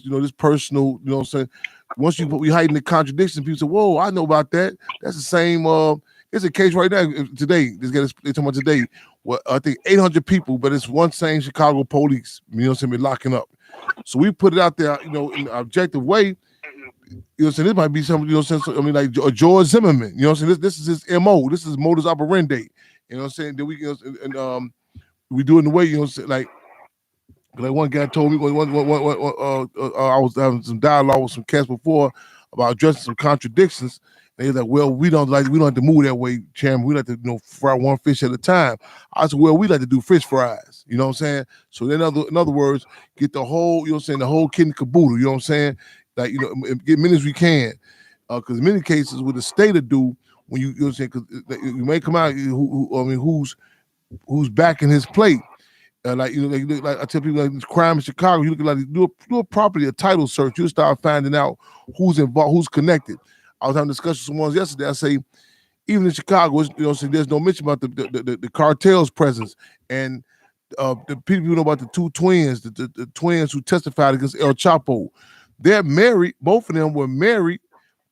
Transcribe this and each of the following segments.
this personal, you know what I'm saying? Once we hiding the contradictions, people say, whoa, I know about that. That's the same. It's a case right now today. They're talking about today. Well, I think 800 people, but it's one same Chicago police, you know what I'm saying, locking up. So we put it out there, in an objective way. You know what I'm saying? This might be something, you know what I'm saying? I mean, like George Zimmerman, you know what I'm saying? This is his MO. This is modus operandi. You know what I'm saying? That we, we do it in the way, you know what I'm saying? Like one guy told me, I was having some dialogue with some cats before about addressing some contradictions. And he's like, well, we don't have to move that way, Chairman. We like to, fry one fish at a time. I said, well, we like to do fish fries. You know what I'm saying? So then, in other words, get the whole, you know what I'm saying, the whole kid and caboodle. You know what I'm saying? Like, get many as we can. Because in many cases, with the state to do, when you know what I'm saying, because you may come out, who's backing his plate. Like I tell people, like crime in Chicago, you look like do a property a title search, you start finding out who's involved, who's connected. I was having a discussion with someone yesterday. I say, even in Chicago, there's no mention about the cartel's presence and the people who know about the two twins, the twins who testified against El Chapo. They're married. Both of them were married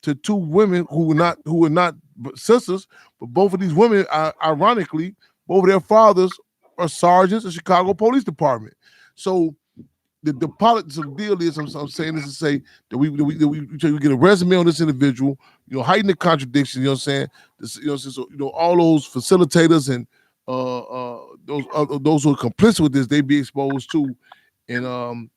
to two women who were not sisters, but both of these women, ironically, both of their fathers are sergeants in the Chicago Police Department. So the politics of the deal is, I'm saying this to say that we get a resume on this individual, heighten the contradiction, you know what I'm saying? So all those facilitators and those who are complicit with this, they be exposed too. And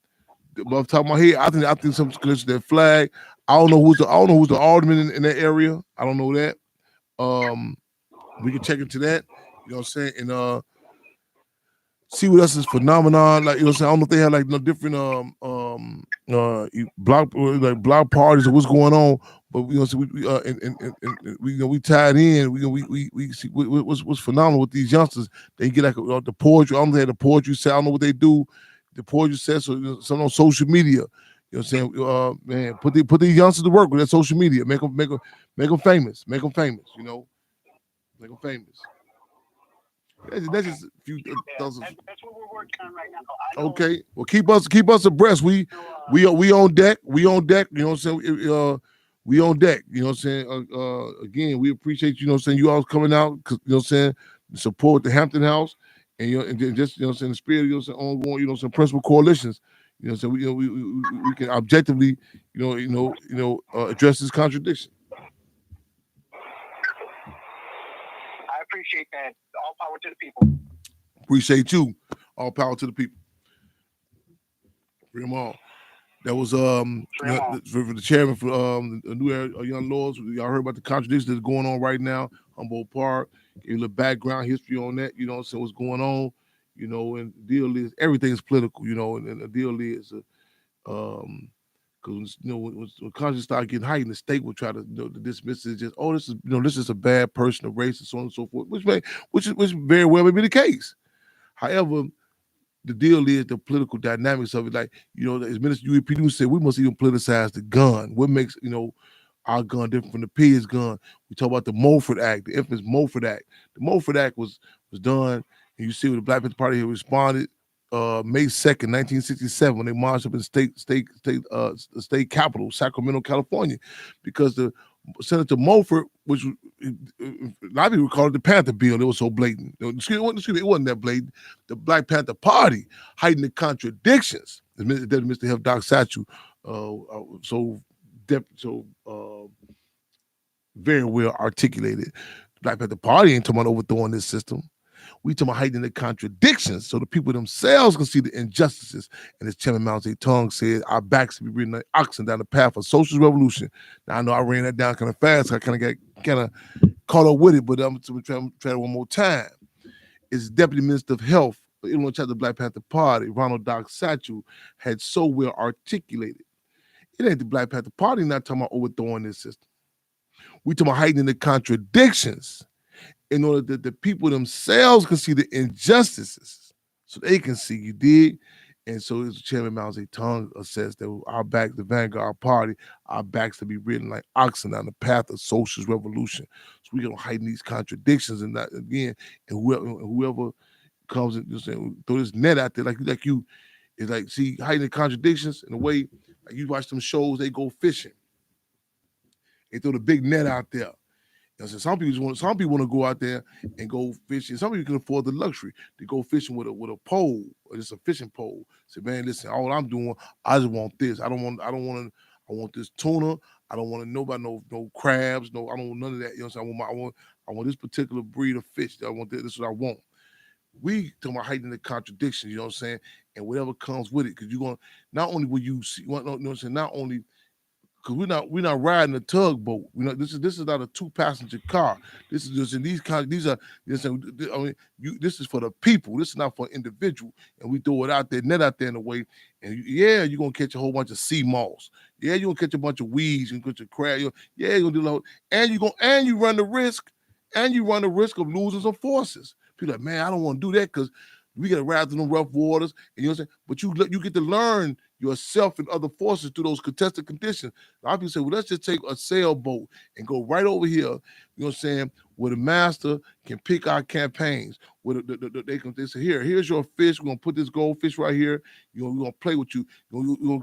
but off the top of my head, I think some collision that flag. I don't know who's the alderman in that area. I don't know that. We can check into that. You know what I'm saying? And see what else is phenomenon. Like, you know what I'm saying? I don't know if they have like no different block parties or what's going on, but so we tied in. We see what's phenomenal with these youngsters. They get like the poetry. I don't know if they have the poetry set. I don't know what they do. The poetry set, so some on social media. You know what I'm saying? Man, put these youngsters to work with that social media. Make them famous. Make them famous. Make them famous. That's just a few. That's what we're working on right now. Okay, well, keep us abreast. We on deck. We on deck. You know what I'm saying? We on deck. You know what I'm saying? Again, we appreciate you know what I'm saying. You all coming out because you know what I'm saying. Support the Hampton House and and just you know what I'm saying. The spirit you know what I'm saying. Ongoing you know some principal coalitions. You know what I'm saying. We can objectively address this contradiction. I appreciate that. All power to the people. Appreciate you. All power to the people. Bring them all. That was for the chairman for the new Young Lords. Y'all heard about the contradictions that's going on right now. Humboldt Park. Gave a little background history on that. You know what I'm saying? What's going on? And the deal is everything is political. And the deal is because when conscience start getting heightened, the state will try to dismiss it. Just this is a bad person, a racist, so on and so forth, which very well may be the case. However, the deal is the political dynamics of it. Like as Minister UEPD said, we must even politicize the gun. What makes our gun different from the P's gun? We talk about the Mulford Act, the infamous Mulford Act. The Mulford Act was done, and you see what the Black Panther Party had responded. May 2nd, 1967, when they marched up in the state capital, Sacramento, California, because the Senator Mulford, which a lot of people call it the Panther Bill, it was so blatant. Excuse me, it wasn't that blatant. The Black Panther Party heightened the contradictions. Mr. Health Doc Satchel very well articulated. The Black Panther Party ain't talking about overthrowing this system. We talking about heightening the contradictions so the people themselves can see the injustices. And as Chairman Mao Zedong said, our backs to be ridden like oxen down the path of social revolution. Now, I know I ran that down kind of fast. So I kind of got caught up with it, but I'm going to try it one more time. It's Deputy Minister of Health, the Illinois chapter of the Black Panther Party, Ronald Doc Satchel, had so well articulated. It ain't the Black Panther Party not talking about overthrowing this system. We talking about heightening the contradictions in order that the people themselves can see the injustices, so they can see, you dig? And so as Chairman Mao Zedong says that our back, the Vanguard Party, our backs to be ridden like oxen down the path of socialist revolution. So we're going to heighten these contradictions and that again, and whoever comes and just throw this net out there like you, it's like, see, heighten the contradictions in a way, Like you watch them shows, they go fishing. They throw the big net out there. So some people want to go out there and go fishing. Some people can afford the luxury to go fishing with a pole or just a fishing pole. Say, man, listen, all I'm doing, I just want this. I want this tuna. I don't want to know about no crabs. No, I don't want none of that. You know what I'm saying? I want this particular breed of fish. I want this. This is what I want. We talking about hiding the contradictions. You know what I'm saying? And whatever comes with it, because you're gonna not only will you see, you know what I'm saying? Not only because we're not riding a tugboat. This is not a 2-passenger car. This is just in these kind. These are this. I mean, this is for the people. This is not for individual. And we throw it out there, net out there in the way. And yeah, you're gonna catch a whole bunch of sea moss. Yeah, you're gonna catch a bunch of weeds. You're gonna catch a crab. Yeah, you're gonna do a lot. And you run the risk. And you run the risk of losing some forces. People are like, man, I don't want to do that because we got to ride through them rough waters. And you know what I'm saying? But you get to learn yourself and other forces through those contested conditions. A lot of people say, well, let's just take a sailboat and go right over here, you know what I'm saying, where the master can pick our campaigns. Where they say, here's your fish. We're going to put this goldfish right here. We're going to play with you. We're going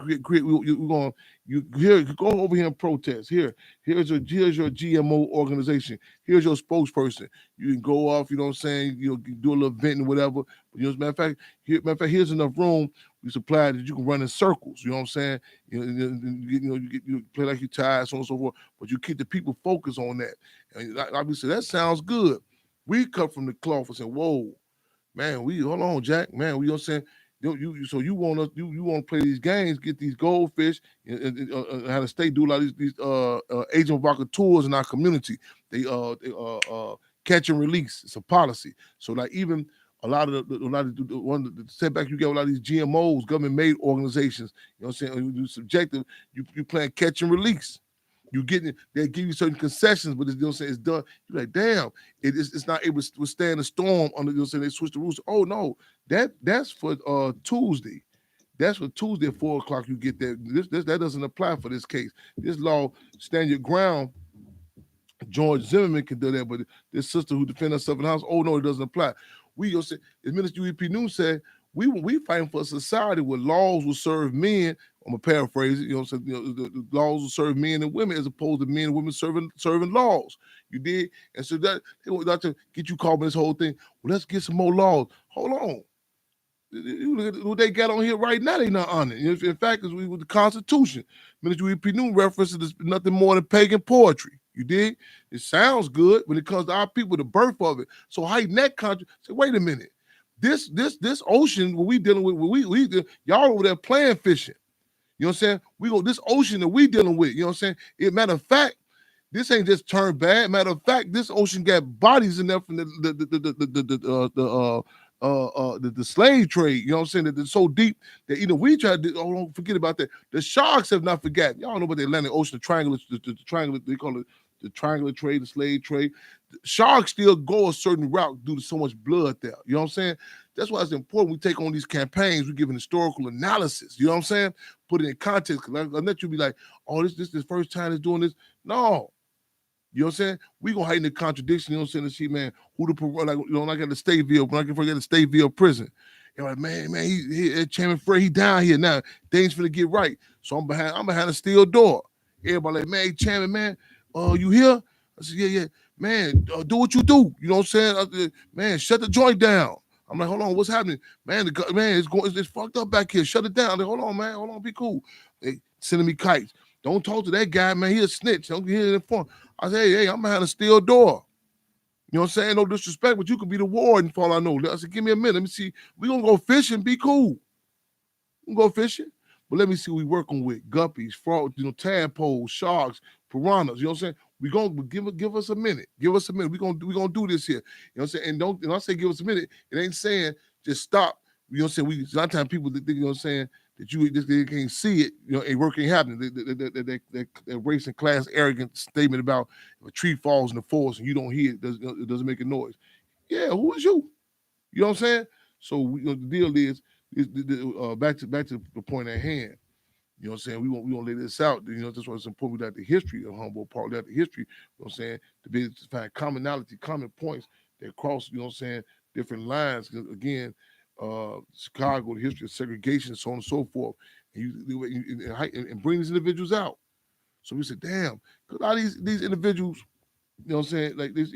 to go over here and protest. Here's your GMO organization. Here's your spokesperson. You can go off, you know what I'm saying, do a little venting or whatever. But, matter of fact, here's enough room we supply that you can run in circles. You know what I'm saying? You play like you're tired, so on and so forth. But you keep the people focused on that. And obviously, that sounds good. We cut from the cloth and say, "Whoa, man, hold on, Jack, man, you know what I'm saying? So you want to play these games, get these goldfish, and how the state do a lot of these agent provocateurs in our community. They catch and release. It's a policy. So like even a lot of the setback you get with a lot of these GMOs, government made organizations. You know what I'm saying? You subjective. You playing catch and release. They give you certain concessions, but it's, you know what I'm saying, it's done. You're like, damn, it's not able to withstand the storm under, you know what I'm saying, they switch the rules. Oh no, that's for Tuesday. That's for Tuesday at 4 o'clock. You get that. That doesn't apply for this case. This law, stand your ground. George Zimmerman can do that, but this sister who defend herself in the house, oh no, it doesn't apply. We, you know, say, as Minister UEP News said, we fighting for a society where laws will serve men. I'm gonna paraphrase it. You know, so, the laws will serve men and women as opposed to men and women serving laws. You did, and so that they want not to get you caught in this whole thing. Well, let's get some more laws. Hold on. You look at what they got on here right now. They not on it. In fact, it's with the Constitution. Minister UEP News references nothing more than pagan poetry. You dig? It sounds good when it comes to our people, the birth of it. So heighten that country. Say, wait a minute. This ocean, what we dealing with, y'all over there playing fishing. You know what I'm saying? This ocean that we dealing with. You know what I'm saying? Matter of fact, this ain't just turned bad. Matter of fact, this ocean got bodies in there from the slave trade. You know what I'm saying? That it's so deep that we try to. Oh, don't forget about that. The sharks have not forgotten. Y'all know about the Atlantic Ocean, the triangular, the triangular. They call it the triangular trade, the slave trade. Sharks still go a certain route due to so much blood there. You know what I'm saying? That's why it's important we take on these campaigns. We give an historical analysis. You know what I'm saying? Put it in context. Because I let you be like, oh, this is the first time it's doing this. No. You know what I'm saying? We gonna heighten the contradiction. You know what I'm saying? To see, man, who the like at the Stateville, when I can forget the Stateville prison. You're like, man, he Chairman Frey, he down here now. Things finna get right. So I'm behind a steel door. Everybody like, man, Chairman, man, you here? I said, yeah, man, do what you do. You know what I'm saying? Man, shut the joint down. I'm like, hold on, what's happening? Man, it's fucked up back here. Shut it down. I'm like, hold on, man, be cool. They sending me kites. Don't talk to that guy, man. He a snitch. Don't get in front. I say, hey, I'm behind a steel door. You know what I'm saying? No disrespect, but you could be the warden for all I know. I said, give me a minute. Let me see. We gonna go fishing. Be cool. We can go fishing. But let me see what we working with. Guppies, frog, tadpoles, sharks, piranhas. You know what I'm saying? We gonna give us a minute. Give us a minute. We gonna do this here. You know what I'm saying? And when I say give us a minute, it ain't saying just stop. You know what I'm saying? Sometimes people think, you know what I'm saying, that they can't see it, and work ain't happening. That race and class arrogant statement about if a tree falls in the forest and you don't hear it, it doesn't make a noise. Yeah, who is you? You know what I'm saying? So the deal is back to the point at hand. You know what I'm saying? We won't lay this out. That's why it's important that the history of Humboldt Park, that the history, you know what I'm saying, to be able to find commonality, common points that cross, you know what I'm saying, different lines. Because again, Chicago, the history of segregation, so on and so forth. and bring these individuals out. So we said, damn, 'cause a lot of these individuals, you know what I'm saying? Like this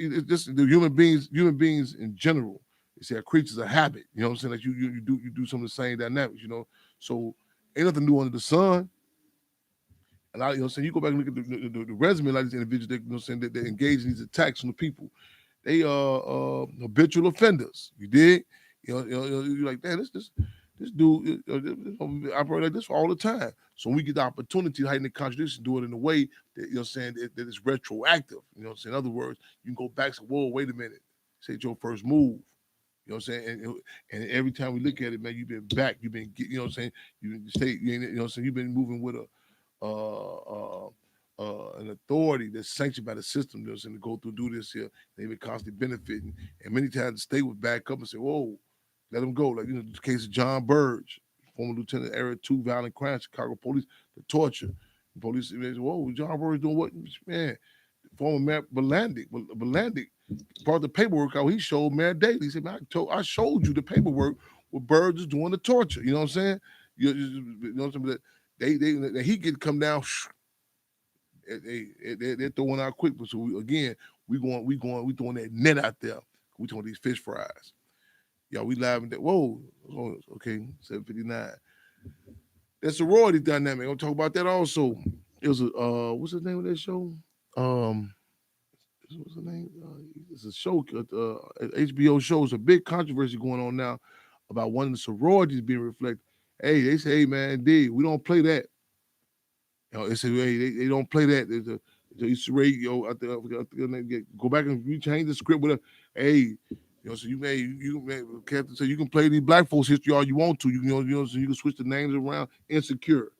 the human beings in general. They say creatures of habit. You know what I'm saying? Like you do some of the same dynamics, you know. So ain't nothing new under the sun. And you know what I'm saying? You go back and look at the resume, like these individuals that, you know what I'm saying, that they engage in these attacks on the people. They habitual offenders. You dig? You're like, damn, this dude operate like this all the time. So we get the opportunity to heighten the contradiction, do it in a way that, you know what I'm saying, that is retroactive. You know what I'm saying? In other words, you can go back and say, whoa, wait a minute. Say it's your first move. You know what I'm saying? And every time we look at it, man, you've been back. You've been, you know what I'm saying? You know what I'm saying? You've been moving with an authority that's sanctioned by the system. You know what I'm saying? To go through, do this here. They've been constantly benefiting. And many times the state would back up and say, whoa, let them go. Like, you know, the case of John Burge, former Lieutenant Area 2 violent crime, Chicago police, the torture. The police, they say, whoa, John Burge doing what? Man, former Mayor Belandic, part of the paperwork out, he showed Mayor Daley. He said, man, I showed you the paperwork where Burge is doing the torture. You know what I'm saying? You know what I'm saying? They he could come down. They're throwing out quick. So we throwing that net out there. We throwing these fish fries. Y'all, we live in that. Whoa, okay, 7:59. That sorority dynamic. I'll talk about that also. It was a what's the name of that show? What's the name? It's a show, HBO show. It's a big controversy going on now about one of the sororities being reflected. Hey, they say, hey man, we don't play that. You know, they say, hey, they don't play that. There's a Easter egg, go back and rechange the script with a, hey, you know, so you Captain say you can play the black folks history all you want to. You know, so you can switch the names around. Insecure,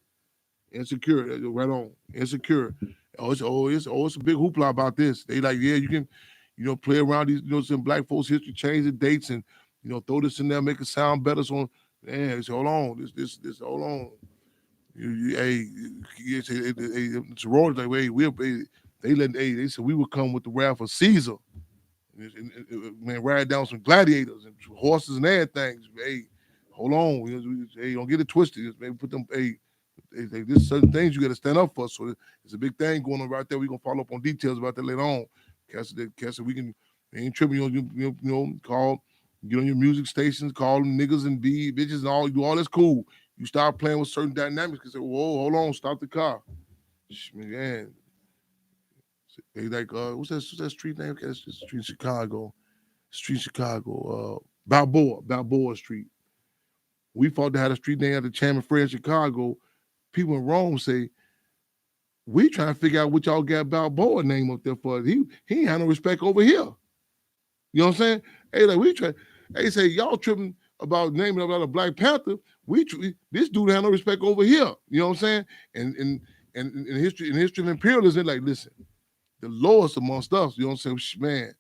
right on. Insecure. It's a big hoopla about this. They like, yeah, you can, you know, play around these, you know, some black folks history, change the dates, and you know, throw this in there, make it sound better. So, man, hold on, this, hold on. Sorority like, they said we would come with the wrath of Caesar, man, ride down some gladiators and horses and everything. Hey, hold on, hey, don't get it twisted. Maybe put them, there's certain things you got to stand up for. So it's a big thing going on right there. We're gonna follow up on details about that later on. Cassie, we can ain't tripping on you, call, get on your music stations, call them niggas and bitches and all. You do all that's cool. You start playing with certain dynamics and say, whoa, hold on, stop the car. Man. They like, what's that street name? That's the street in Chicago. Balboa Street. We fought to have a street name after Chairman Fred in Chicago. People in Rome say, we trying to figure out what y'all got Balboa name up there for. He ain't had no respect over here. You know what I'm saying? Hey, like we try. They say y'all tripping about naming about a Black Panther. This dude had no respect over here. You know what I'm saying? And in history of imperialism, like, listen, the lowest amongst us. You know what I'm saying?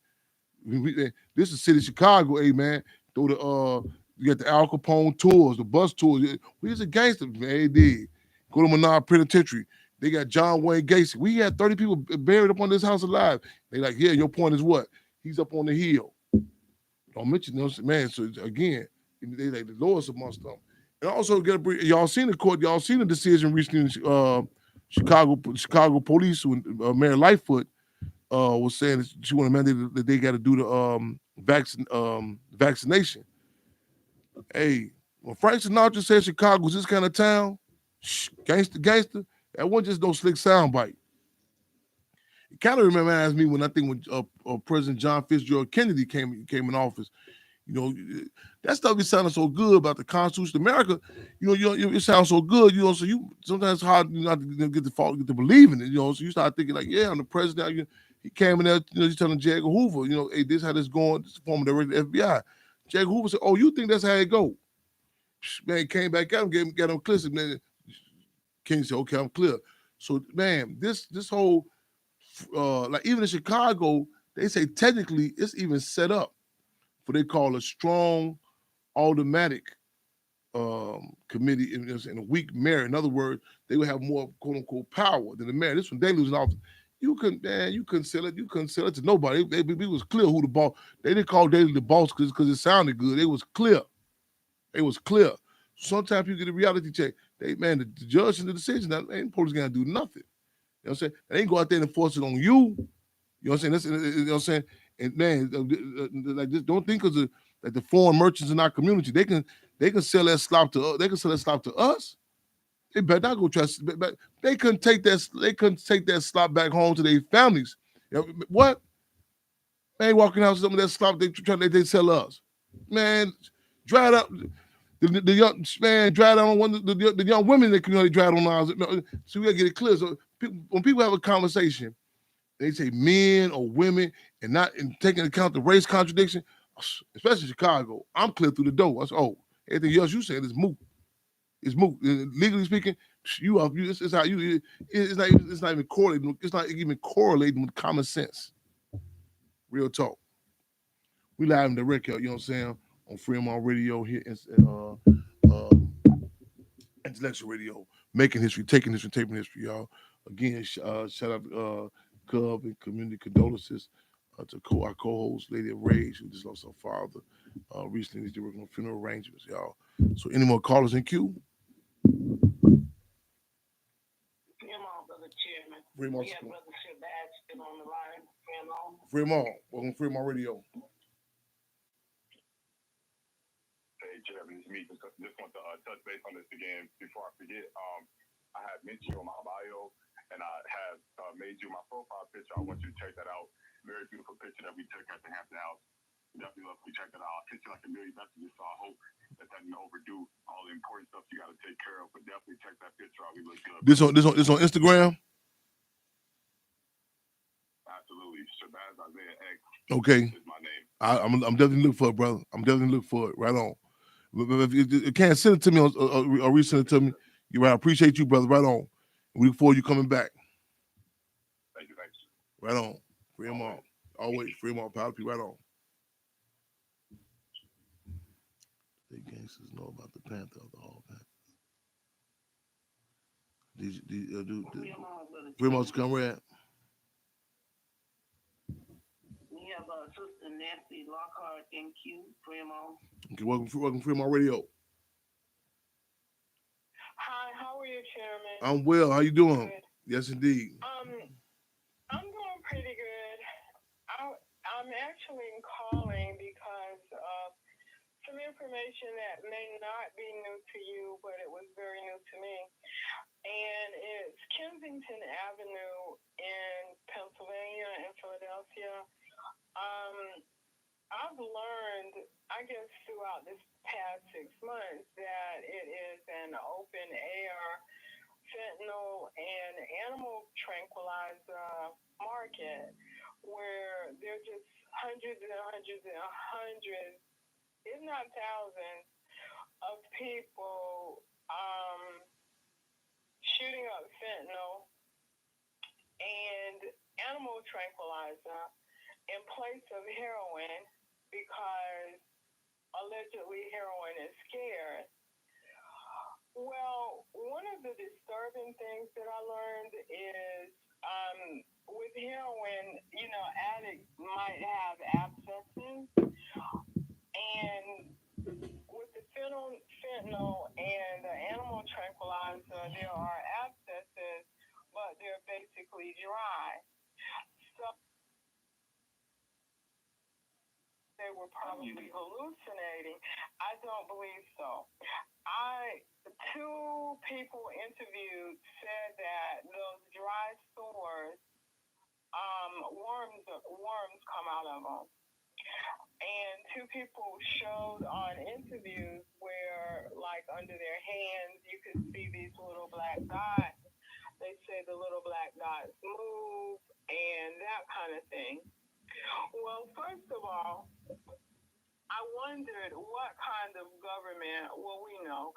Man, this is the city of Chicago, hey man. Through the you got the Al Capone tours, the bus tours. We was a gangster, man. They did. Go to Menard Penitentiary. They got John Wayne Gacy. We had 30 people buried up on this house alive. They like, yeah, your point is what? He's up on the hill. Don't mention those, man. So again, they like the lowest amongst them. And also, y'all seen the court. Y'all seen the decision recently. Chicago police when Mayor Lightfoot was saying that she wanted to mandate that they got to do the vaccination. Hey, when Frank Sinatra said Chicago was this kind of town, gangster, that wasn't just no slick soundbite. It kind of reminds me when President John Fitzgerald Kennedy came in office. You know, that stuff be sounding so good about the Constitution of America. You know, it sounds so good. You know, so you sometimes it's hard not to get to believe in it. You know, so you start thinking like, yeah, I'm the president. He came in there. You know, he's telling J. Edgar Hoover, you know, hey, this how this going. This is former director of the FBI. J. Edgar Hoover said, oh, you think that's how it go? Man, came back at him, got him clear. Man, King said, okay, I'm clear. So, man, this whole like even in Chicago, they say technically it's even set up for they call a strong automatic committee and a weak mayor. In other words, they would have more quote unquote power than the mayor. This when they lose an office. You couldn't sell it. You couldn't sell it to nobody. It was clear who the boss. They didn't call Daley the boss because it sounded good. It was clear. Sometimes you get a reality check. the judge and the decision. That ain't police gonna do nothing. You know what I'm saying? They ain't go out there and enforce it on you. You know what I'm saying? You know what I'm saying? And man, like just don't think because like the foreign merchants in our community, they can sell that slop to us. They better not go try. But they couldn't take that slop back home to their families. You know, what? They ain't walking out with some of that slop they sell us. Man, dry it up. The young man dried on the young women that can dried on ours. So we gotta get it clear. So when people have a conversation, they say men or women and not and taking into account the race contradiction, especially Chicago. I'm clear through the door. I said, oh, everything else you said is moot. It's moot. Legally speaking, it's how you. It's not even correlating. It's not even correlating with common sense. Real talk. We live in the record. You know what I'm saying? On Fremont Radio here. Intellectual Radio, making history, taking history, taping history, y'all. Again, shout out Cub and community condolences to our co-host, Lady of Rage, who just lost her father recently. He's working on funeral arrangements, y'all. So, any more callers in queue? Brother Chairman. Fremont. We have Brother Sebastian on the line. Fremont. Welcome to Fremont Radio. Chairman, it's me. Just want to touch base on this again before I forget. I have mentioned you on my bio, and I have made you my profile picture. I want you to check that out. Very beautiful picture that we took at the Hampton House. Definitely love to check that out. I'll send you like a million messages, so I hope that doesn't overdo all the important stuff you got to take care of. But definitely check that picture out. We look good. This on Instagram. Absolutely, Shabazz Isaiah X. Okay. Is my name. I'm definitely looking for it, brother. I'm definitely looking for it. Right on. If you can't send it to me or resend it to me, you're right. I appreciate you, brother. Right on. We look forward to you coming back. Thank you. Right on. Free them all. Always free them all. Power P. Right on. The gangsters know about the Panther of the Hall Panther. Free them all to come red. We have Sister Nancy Lockhart in queue. Fremont. Okay, welcome Fremont Radio. Hi, how are you, Chairman? I'm well. How you doing? Good. Yes, indeed. I'm doing pretty good. I'm actually calling because of some information that may not be new to you, but it was very new to me. And it's Kensington Avenue in Pennsylvania and Philadelphia. I've learned, I guess, throughout this past 6 months that it is an open air fentanyl and animal tranquilizer market where there are just hundreds and hundreds and hundreds, if not thousands, of people shooting up fentanyl and animal tranquilizer in place of heroin because allegedly heroin is scarce. Well, one of the disturbing things that I learned is with heroin, addicts might have abscesses, and with the fentanyl and the animal tranquilizer, there are abscesses, but they're basically dry. So they were probably hallucinating. I don't believe so. Two people interviewed said that those dry sores, worms come out of them. And two people showed on interviews where, like, under their hands, you could see these little black dots. They say the little black dots move and that kind of thing. Well, first of all, I wondered what kind of government, well, we know,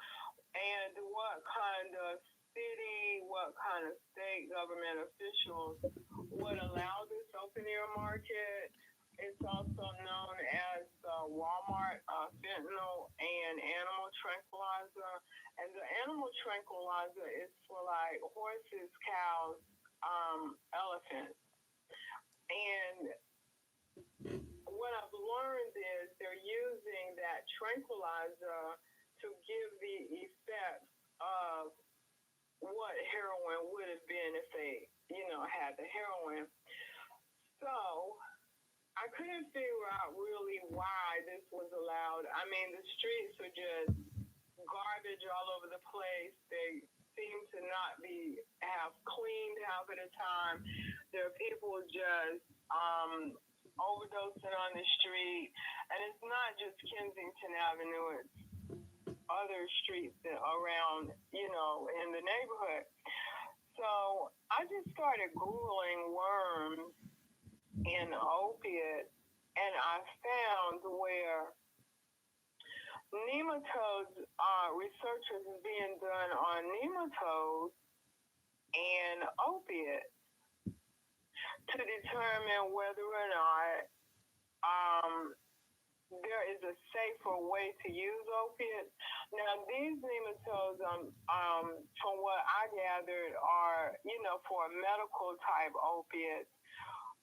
and what kind of city, what kind of state government officials would allow this open air market. It's also known as Walmart fentanyl and animal tranquilizer. And the animal tranquilizer is for like horses, cows, elephants. And what I've learned is they're using that tranquilizer to give the effect of what heroin would have been if they, had the heroin. So I couldn't figure out really why this was allowed. I mean, the streets are just garbage all over the place. They seem to not be have cleaned half of the time. There are people just overdosing on the street, and it's not just Kensington Avenue. It's other streets around, in the neighborhood. So I just started Googling worms in opiates, and I found where nematodes, research is being done on nematodes and opiates to determine whether or not there is a safer way to use opiates. Now, these nematodes, from what I gathered, are, for medical type opiates.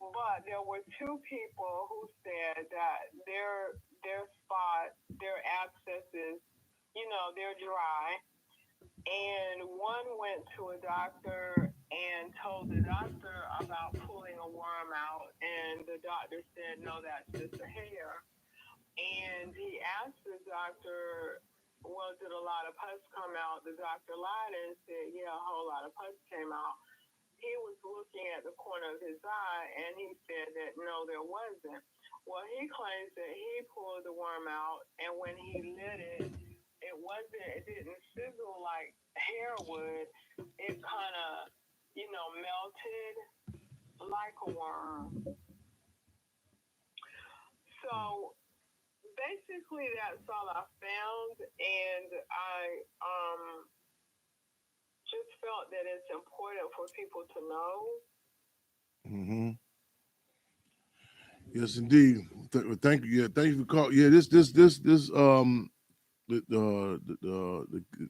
But there were two people who said that their spots, their abscesses, they're dry. And one went to a doctor and told the doctor about pulling a worm out, and the doctor said, no, that's just a hair. And he asked the doctor, well, did a lot of pus come out? The doctor lied and said, yeah, a whole lot of pus came out. He was looking at the corner of his eye, and he said that, no, there wasn't. Well, he claims that he pulled the worm out, and when he lit it, it didn't sizzle like hair would. It kind of, melted like a worm. So basically, that's all I found, and I just felt that it's important for people to know. Mm-hmm. Yes, indeed. Thank you. Yeah, thank you for calling. Yeah, this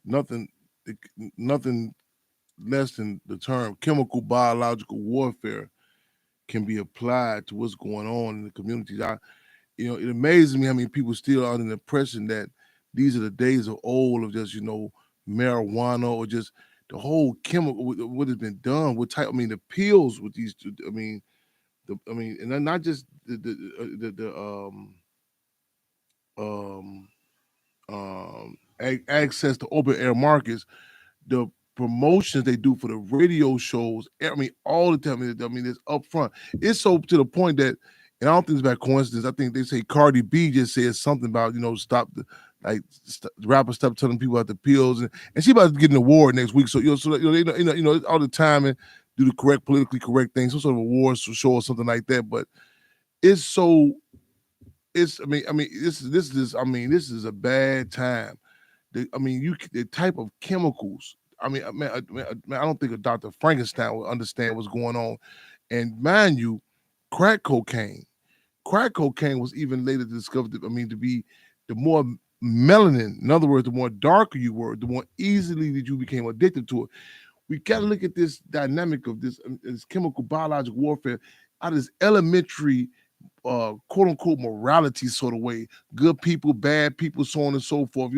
nothing nothing less than the term chemical biological warfare can be applied to what's going on in the communities. It amazes me how many people still are under the impression that these are the days of old of just marijuana or just the whole chemical what has been done. What type? I mean, the pills with these. And then not just um access to open air markets, the promotions they do for the radio shows. I mean, all the time. I mean, it's upfront. It's so to the point that, and I don't think it's by coincidence. I think they say Cardi B just said something about stop the the rapper stop telling people about the pills, and she about to get an award next week. So all the time and do the correct politically correct thing, some sort of awards show or something like that. But it's so it's this is a bad time. The type of chemicals. I don't think a Dr. Frankenstein would understand what's going on. And mind you, crack cocaine. Crack cocaine was even later discovered. To be the more melanin. In other words, the more darker you were, the more easily that you became addicted to it. We got to look at this dynamic of this chemical biological warfare out of this elementary quote unquote morality sort of way. Good people, bad people, so on and so forth. I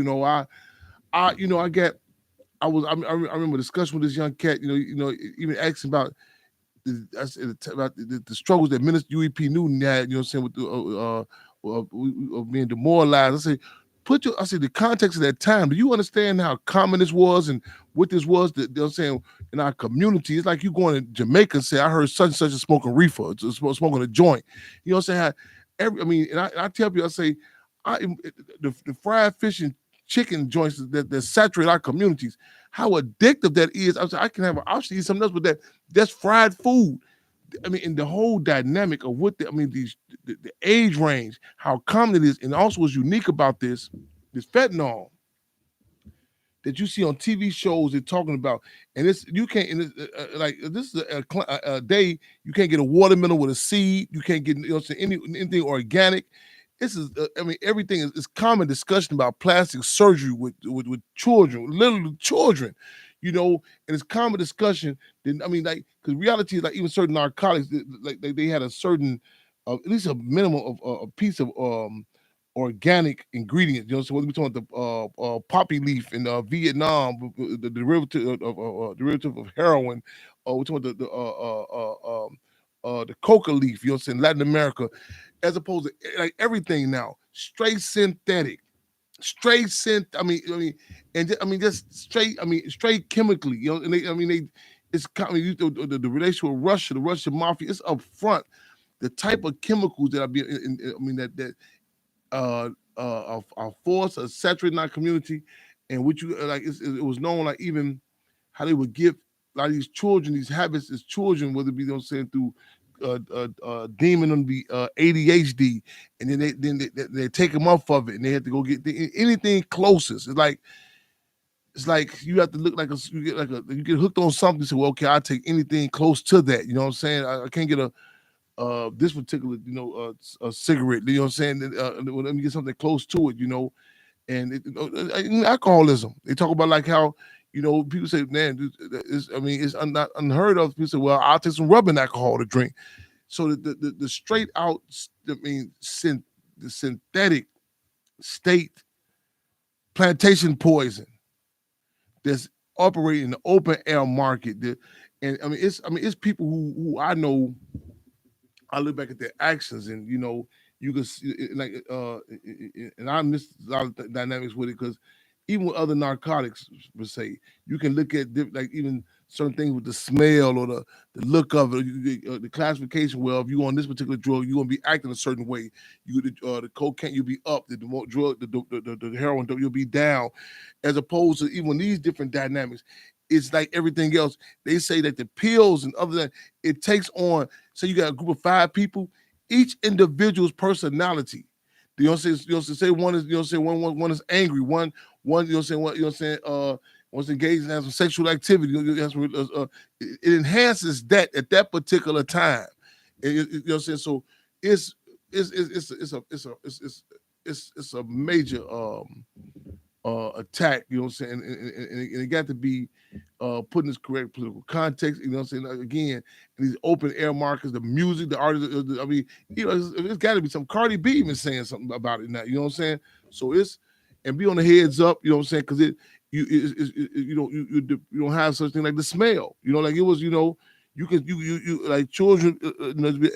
remember a discussion with this young cat. Even asking about the struggles that Minister UEP Newton had. With being demoralized. I say the context of that time. Do you understand how common this was and what this was? In our community, it's like you going to Jamaica and say, I heard such and such is smoking reefer, smoking a joint. You know what I'm saying? I tell people, I say, the fried fish and chicken joints that saturate our communities, how addictive that is. I can have I'll eat something else, but that's fried food. And the whole dynamic of the age range, how common it is, and also what's unique about this fentanyl that you see on TV shows they're talking about, and this you can't. And this is a day you can't get a watermelon with a seed. You can't get anything organic. This is everything is common discussion about plastic surgery with children, little children. And it's common discussion. Because reality is even certain narcotics, they had a certain, at least a minimum of a piece of organic ingredients. You know, so what we talking about the poppy leaf in Vietnam, the derivative of heroin. We're talking about the coca leaf. You know, what I'm saying Latin America, as opposed to like everything now, straight synthetic, straight synth. Just straight. Straight chemically. You know, and they. It's the relation with Russia, the Russian mafia. It's up front. The type of chemicals that that are forced or saturating our community, and which you like, it was known like even how they would give a lot of these children these habits as children, whether it be through demon them be ADHD, and then they take them off of it, and they have to go get anything closest. It's like you have to look like you get hooked on something. So well, okay, I'll take anything close to that. You know what I'm saying? I can't get this particular a cigarette. You know what I'm saying? Let me get something close to it. And alcoholism. They talk about like how people say, man, it's not unheard of. People say, well, I'll take some rubbing alcohol to drink. So the straight out, the synthetic state plantation poison that's operating in the open air market. It's people who I know. I look back at their actions, and you can see and I miss a lot of dynamics with it, because even with other narcotics, per se, you can look at like even certain things with the smell or the look of it, the classification. Well, if you on this particular drug, you're gonna be acting a certain way. The cocaine, you'll be up. The more drug, the heroin, you'll be down. As opposed to even these different dynamics, it's like everything else. They say that the pills and other than it takes on. So you got a group of 5 people, each individual's personality. You know what I'm saying? You know what I'm saying? One is, one is angry. One, one's engaged in some sexual activity. It enhances that at that particular time. You know what I'm saying? So it's a major attack. You know what I'm saying? And it got to be put in this correct political context. You know what I'm saying? Again, these open air markets, the music, the artists. It's got to be some. Cardi B even saying something about it now. You know what I'm saying? So and be on the heads up. You know what I'm saying? Because you don't have such thing like the smell. Like it was. You like children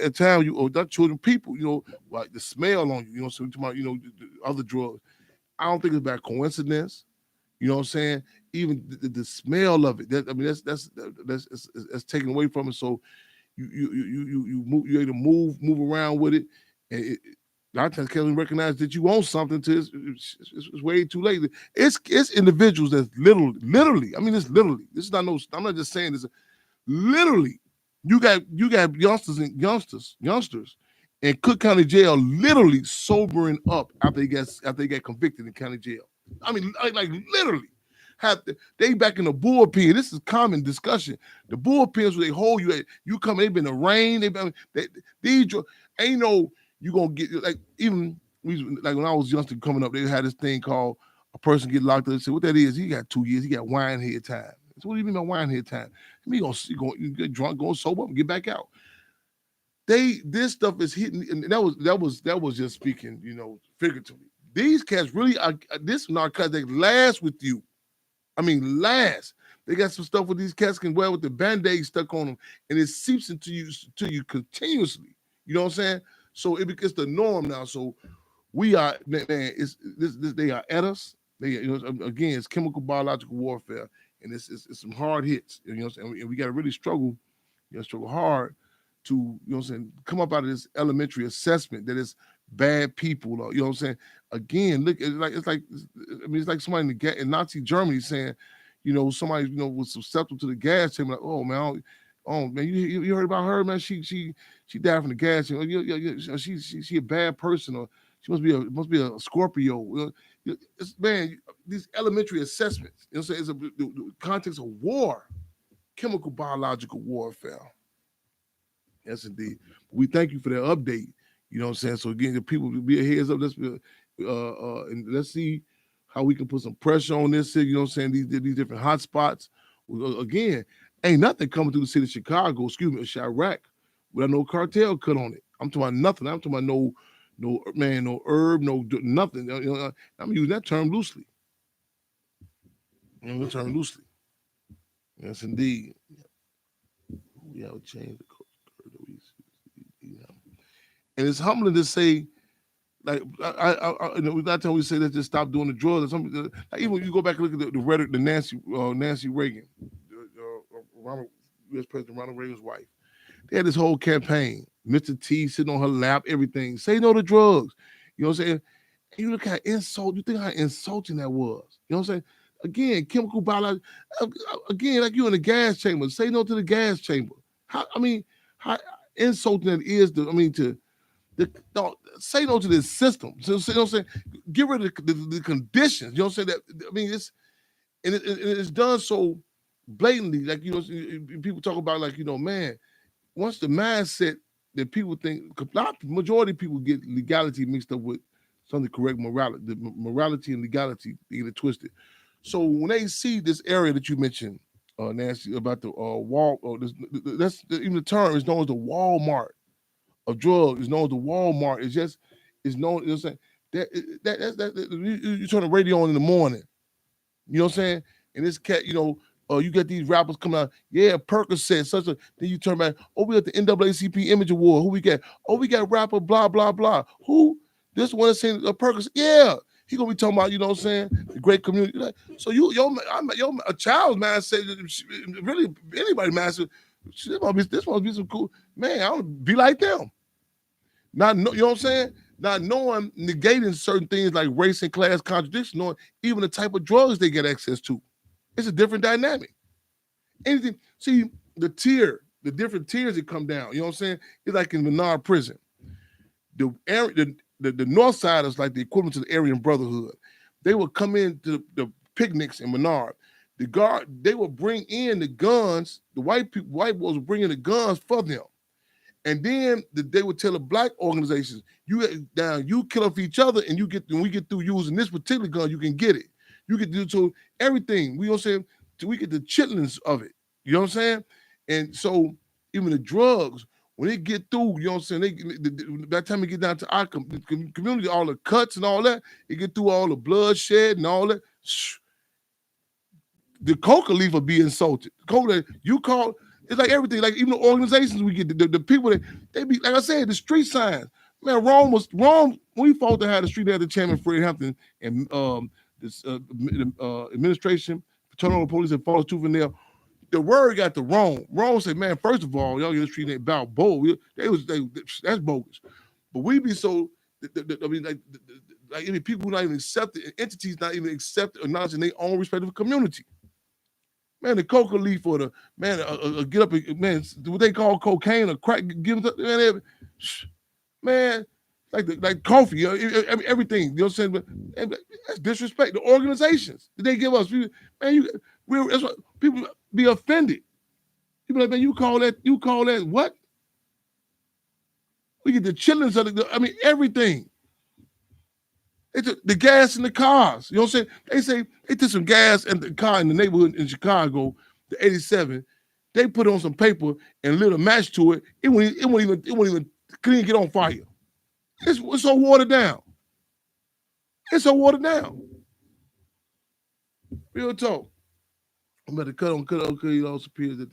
at times, or not children, people. Like the smell on you. So about the other drugs. I don't think it's by coincidence. You know what I'm saying? Even the smell of it. That's taken away from it. So you able to move around with it, and a lot of times can't even recognize that you want something. It's way too late. It's individuals that's literally. I mean, it's literally. This is not no. I'm not just saying this. Literally, you got youngsters in Cook County Jail literally sobering up after they get convicted in county jail. I mean, like literally. They back in the bullpen. This is common discussion. The bullpens where they hold you at, you come, they've been in the rain. These ain't no you gonna get like even like when I was youngster coming up, they had this thing called a person get locked up. They say what that is? He got 2 years. He got wine head time. So what do you mean by wine head time? I mean you get drunk, go sober up, and get back out. This stuff is hitting, and that was just speaking, figuratively. These cats really are. This narcotic lasts with you. I mean, last. They got some stuff with these cats can wear with the Band-Aid stuck on them, and it seeps into you continuously. You know what I'm saying? So it becomes the norm now. So we are, man. They are at us. They, again, it's chemical biological warfare, and it's some hard hits. You know what I'm saying? And we got to really struggle. You got to struggle hard to, come up out of this elementary assessment that it's bad people. Or, you know what I'm saying? Again, look, it's like somebody in Nazi Germany saying, somebody, was susceptible to the gas chamber. Like, oh man, you heard about her, man? She died from the gas chamber. She a bad person, or she must be a Scorpio. Man, these elementary assessments. It's the context of war, chemical biological warfare. Yes, indeed. We thank you for that update. You know what I'm saying? So again, the people be a heads up. And let's see how we can put some pressure on this city. You know what I'm saying? These different hot spots. Again, ain't nothing coming through the city of Chicago, Chirac, without no cartel cut on it. I'm talking about nothing. I'm talking about No man, no herb, nothing. I'm using that term loosely. The term loosely. Yes, indeed. We have changed the culture. And it's humbling to say, like that time we say that just stop doing the drugs. Or something. Like even when you go back and look at the rhetoric, the Nancy Reagan, U.S. President Ronald Reagan's wife. They had this whole campaign. Mr. T sitting on her lap, everything. Say no to drugs. You know what I'm saying? And you look how you think how insulting that was. You know what I'm saying? Again, chemical biology. Again, like you in the gas chamber. Say no to the gas chamber. How insulting that is say no to this system. So, you know what I'm saying? Get rid of the conditions. You know what I'm saying? It's done so blatantly. Like, people talk about, like, man, once the mindset that people think, majority of people get legality mixed up with something correct morality. The morality and legality, they get it twisted. So when they see this area that you mentioned, Nancy, about the wall, that's even the term is known as the Walmart of drugs. Is known as the Walmart. It's known. You know what I'm saying? You turn the radio on in the morning. You know what I'm saying? And this cat, you get these rappers coming out, yeah, Percocet, such a. Then you turn back, we got the NAACP Image Award. Who we got? We got rapper blah blah blah. Who? This one is saying Percocet. Yeah, he gonna be talking about, you know what I'm saying, the great community. So a child's mindset, really anybody mindset. This must be some cool man. I want to be like them. You know what I'm saying? Not knowing, negating certain things like race and class contradiction, knowing even the type of drugs they get access to. It's a different dynamic. Anything, see, the different tiers that come down, you know what I'm saying? It's like in Menard prison. The North Siders, like the equivalent to the Aryan Brotherhood, they would come into the picnics in Menard. They would bring in the guns, the white boys would bring in the guns for them. And then they would tell the black organizations, you kill off each other, and when we get through using this particular gun, you can get it. You can do so everything. We don't say we get the chitlins of it. You know what I'm saying? And so even the drugs, when they get through, you know what I'm saying? By the time they get down to our community, all the cuts and all that, they get through all the bloodshed and all that. The coca leaf will be insulted. Coca, you call. It's like everything, like even the organizations we get, the people that they be, like I said, the street signs. Man, Rome, when we fought to have the street, they had the chairman Fred Hampton and this administration, paternal police, and follow tooth and nail. The word got to Rome. Rome said, man, first of all, y'all get the street named Balboa. That's bogus. But we be so, people who not even accept it, entities not even accept acknowledging their own respective community. Man, the coca leaf or the man, get up, man, what they call cocaine or crack, give them, man, like coffee, everything. You know what I'm saying? But that's disrespect. The organizations that they give us, man, that's what people be offended. People like, man, you call that what? We get the chillings of everything. The gas in the cars. You know what I'm saying? They say they took some gas in the car in the neighborhood in Chicago, the 87. They put on some paper and lit a match to it. It wouldn't even couldn't get on fire. It's so watered down. It's so watered down. Real talk. I'm about to cut on. It also appears that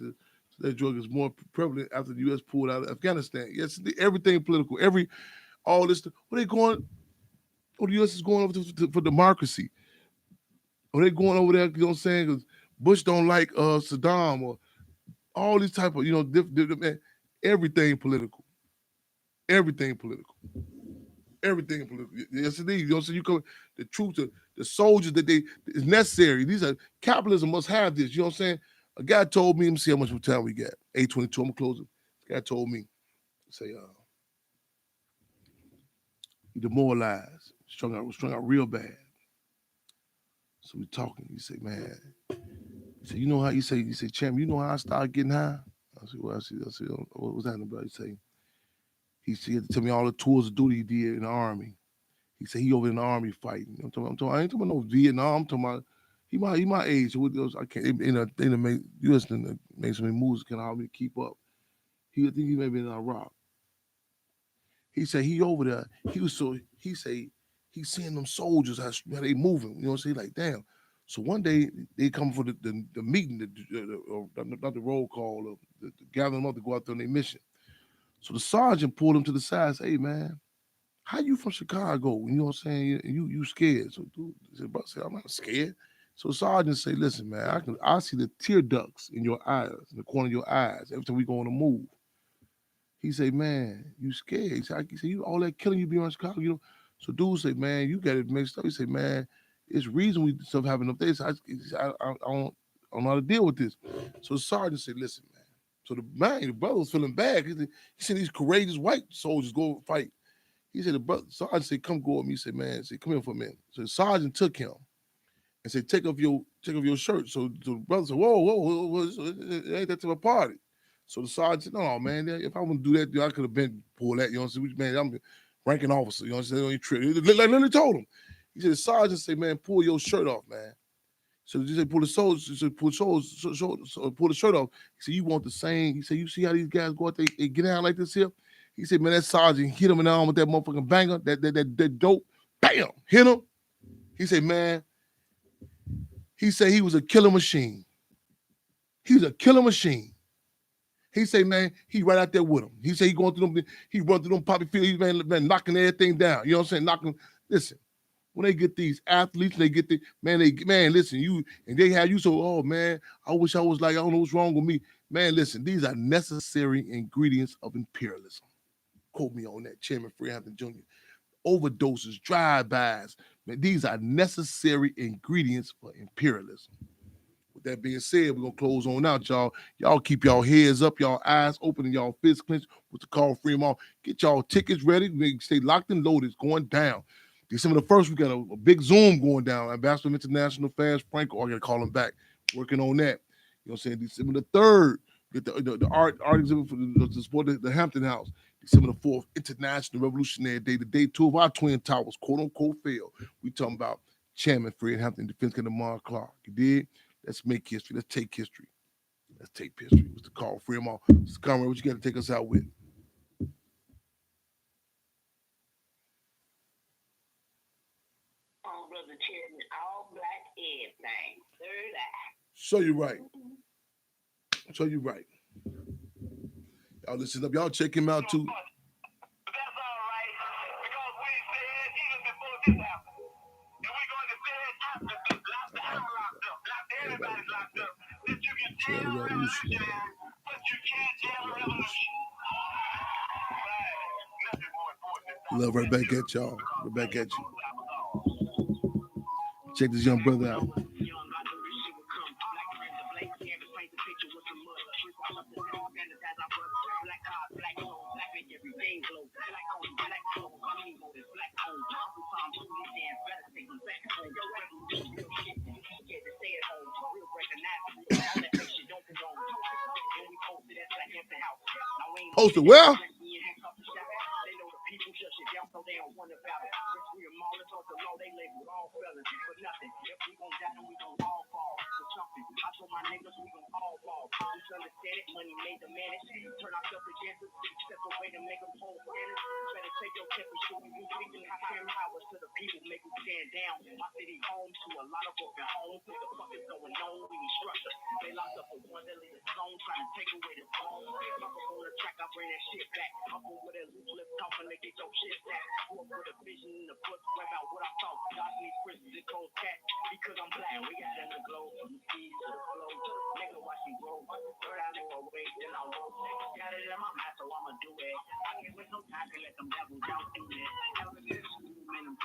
that drug is more prevalent after the U.S. pulled out of Afghanistan. Yes, everything political. All this. What they going? The U.S. is going over for democracy. Or they going over there, you know what I'm saying? Because Bush don't like Saddam or all these type of, man, everything political. Everything political. Everything political. Yes, indeed. You know what I'm saying? You come, the troops, the soldiers that is necessary. These are, capitalism must have this. You know what I'm saying? A guy told me, let me see how much time we got. 8:22, I'm going to close it. A guy told me, say, he demoralized. Strung out real bad. So we talking. He said, man, you know how you say, champ, you know how I started getting high? I said, well, I said, what was that about? He said, he had to tell me all the tours of duty he did in the Army. He said he over in the Army fighting. I ain't talking about no Vietnam. I'm talking about he my age. I can't. They make U.S. make so many moves can help me keep up. I think he may be in Iraq. He said he over there. He say he's seeing them soldiers how they moving. You know what I'm saying? Like damn. So one day they come for the meeting, not the roll call, the gathering them up to go out there on their mission. So the sergeant pulled him to the side and said, hey man, how you from Chicago? You know what I'm saying? You scared. So dude said, brother said, I'm not scared. So the sergeant say, listen, man, I see the tear ducts in your eyes, in the corner of your eyes, every time we go on a move. He say, man, you scared. He said, you all that killing you be on Chicago, you know. So dude say, man, you got it mixed up. He say, man, it's reason we stuff happening up there. So I don't know how to deal with this. So the sergeant said, listen, man. So the brother was feeling bad. He said these courageous white soldiers go fight. He said, the brother, sergeant said, come go with me. He said, man, come here for a minute. So the sergeant took him and said, take off your shirt. So the brother said, whoa, it ain't that type of party. So the sergeant said, no, man, if I want to do that, I could have been pulled that. You know what I'm saying? Man, I'm a ranking officer. You know what I'm saying? He literally told him. He said, the sergeant said, man, pull your shirt off, man. So he said, pull the shirt off. He said, you want the same. He said, you see how these guys go out there, they get down like this here? He said, man, that sergeant hit him in the arm with that motherfucking banger, that dope. Bam! Hit him. He said, man, he said he was a killer machine. He was a killer machine. He said, man, he right out there with him. He said he going through them, he run through them poppy fields, he's man, knocking everything down. You know what I'm saying? Knocking, listen, when they get these athletes, they get listen, you, and they have you so, oh man, I wish I was like, I don't know what's wrong with me. Man, listen, these are necessary ingredients of imperialism. Quote me on that, Chairman Freehampton Jr. Overdoses, drive-bys, man, these are necessary ingredients for imperialism. With that being said, we're gonna close on out, y'all. Y'all keep y'all heads up, y'all eyes open, and y'all fists clenched with the Carl Fremont. Get y'all tickets ready. Stay locked and loaded. It's going down. December the 1st, we got a big Zoom going down. Ambassador of International Affairs, Franco, I gotta call him back. Working on that. You know what I'm saying? December the 3rd, get the art exhibit to support the Hampton House. December the 4th, International Revolutionary Day, the day 2 of our Twin Towers, quote unquote, failed. We talking about Chairman Fred Hampton, Defense Commander Lamar Clark. You did? Let's make history. Let's take history. Let's take history. Mr. Carl Fremont. Mr. Conrad, what you got to take us out with? Oh, Brother Chairman, all black everything. Third eye. So you're right. So you're right. Y'all listen up. Y'all check him out too. That's all right, because we said even before this happened, and we're going to say it after this. I'm locked up. Not everybody's locked up. That you can tell revolution, but you can't tell revolution. Love right back at y'all. Right back at you. Check this young brother out. Posted well.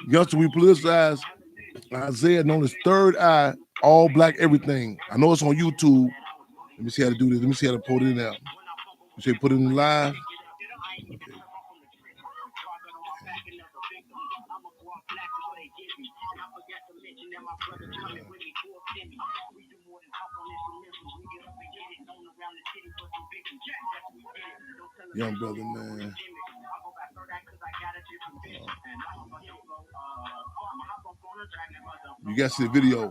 Youngster, we politicize Isaiah known as Third Eye, all black everything. I know it's on YouTube. Let me see how to do this. Let me see how to put it in there. You say put it in live. Okay. Young brother, man. You guys see the video.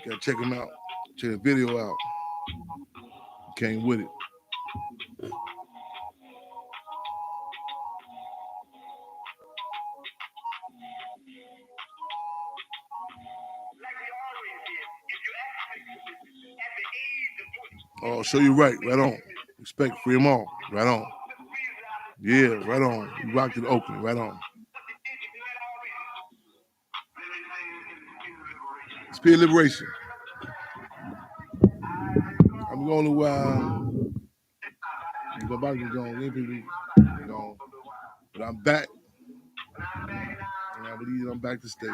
Gotta check him out. Check the video out. Came with it. Oh, show you right on. Respect, free them all, right on. Yeah, right on. We rocked it Oakland, right on. Spirit liberation. I'm going to nobody can go on. But I'm back, and I believe I'm back to stay.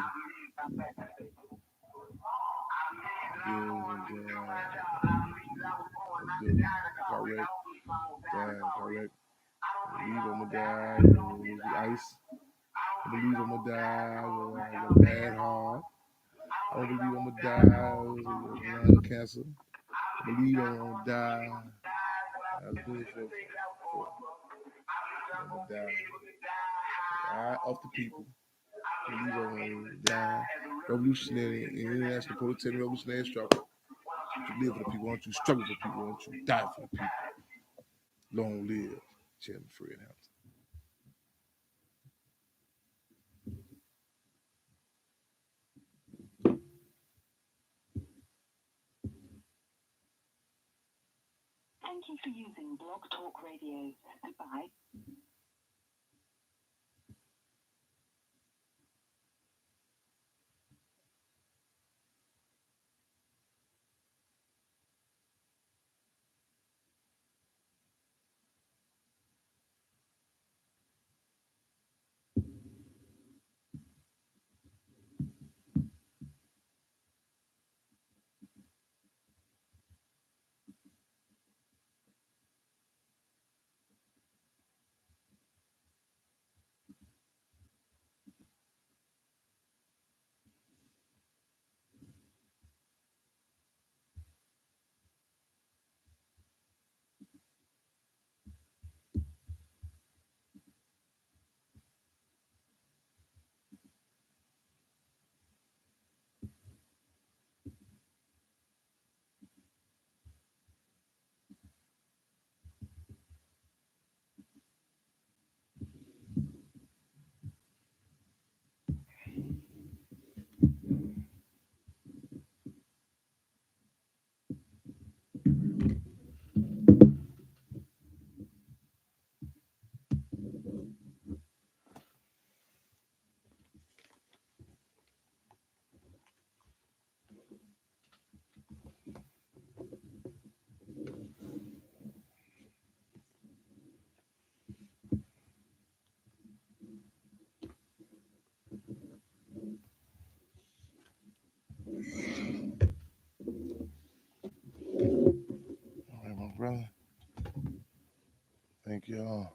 Correct. I believe I'm gonna die with ice. I believe I'm gonna die with bad heart. I don't believe I'm gonna die with cancer. I believe I'm gonna die. I'm gonna die. Die of the people. I believe I'm gonna die. Revolutionary, international proletarian revolutionary struggle. You live for the people, want you struggle for people, want you die for the people. Long live Chairman Fred Hampton. Thank you for using Blog Talk Radio. Goodbye. All right, my brother. Thank y'all.